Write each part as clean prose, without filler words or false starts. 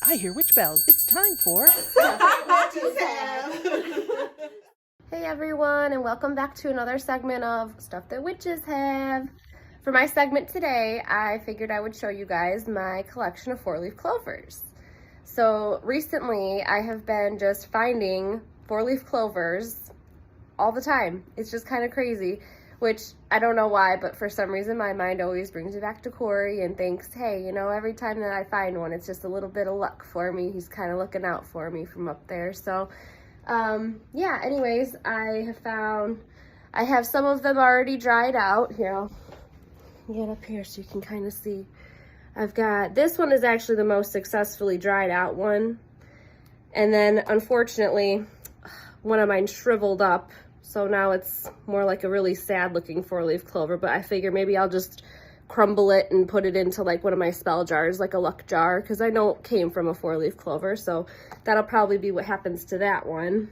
I hear witch bells. It's time for Witches have. Hey everyone, and welcome back to another segment of Stuff That Witches Have. For my segment today, I figured I would show you guys my collection of 4-leaf clovers. So recently, I have been just finding 4-leaf clovers all the time. It's just kind of crazy, which I don't know why, but for some reason my mind always brings me back to Corey and thinks, hey, you know, every time that I find one, it's just a little bit of luck for me. He's kind of looking out for me from up there. So yeah, anyways, I have some of them already dried out. Here, I'll get up here so you can kind of see. I've got, this one is actually the most successfully dried out one. And then unfortunately, one of mine shriveled up. So now it's more like a really sad looking 4-leaf clover, but I figure maybe I'll just crumble it and put it into like one of my spell jars, like a luck jar, because I know it came from a 4-leaf clover, so that'll probably be what happens to that one.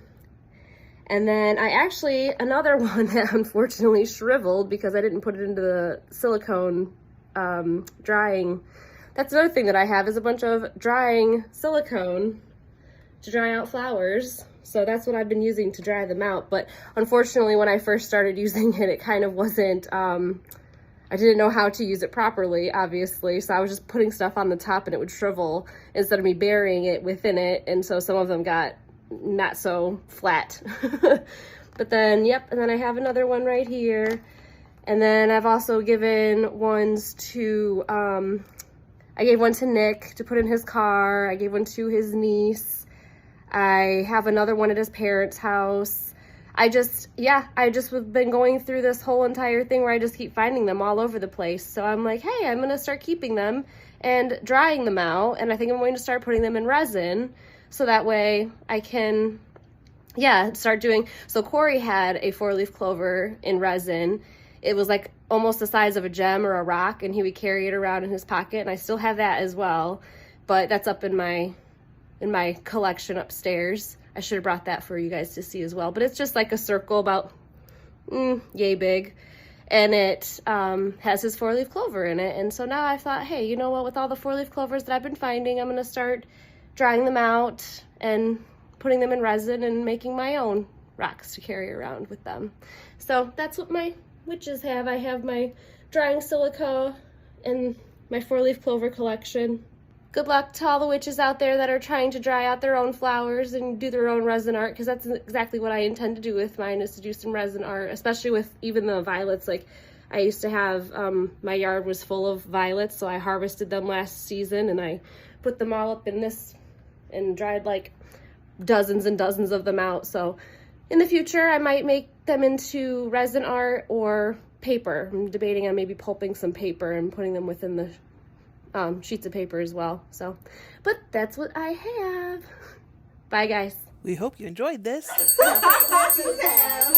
And then another one that unfortunately shriveled because I didn't put it into the silicone drying. That's another thing that I have, is a bunch of drying silicone to dry out flowers. So that's what I've been using to dry them out. But unfortunately, when I first started using it, it kind of wasn't, I didn't know how to use it properly, obviously. So I was just putting stuff on the top and it would shrivel instead of me burying it within it. And so some of them got not so flat. But then, yep, and then I have another one right here. And then I've also given ones to, I gave one to Nick to put in his car. I gave one to his niece. I have another one at his parents' house. I've been going through this whole entire thing where I just keep finding them all over the place. So I'm like, hey, I'm gonna start keeping them and drying them out. And I think I'm going to start putting them in resin. So that way I can, start doing, so Corey had a 4-leaf clover in resin. It was like almost the size of a gem or a rock, and he would carry it around in his pocket. And I still have that as well, but that's up in my collection upstairs. I should have brought that for you guys to see as well. But it's just like a circle about yay big. And it has his 4-leaf clover in it. And so now I thought, hey, you know what? With all the 4-leaf clovers that I've been finding, I'm going to start drying them out and putting them in resin and making my own rocks to carry around with them. So that's what my witches have. I have my drying silica and my 4-leaf clover collection. Good luck to all the witches out there that are trying to dry out their own flowers and do their own resin art, because that's exactly what I intend to do with mine, is to do some resin art, especially with even the violets. Like I used to have, my yard was full of violets, so I harvested them last season and I put them all up in this and dried like dozens and dozens of them out. So in the future, I might make them into resin art or paper. I'm debating on maybe pulping some paper and putting them within the sheets of paper as well. So, but that's what I have. Bye guys. We hope you enjoyed this. Witches have.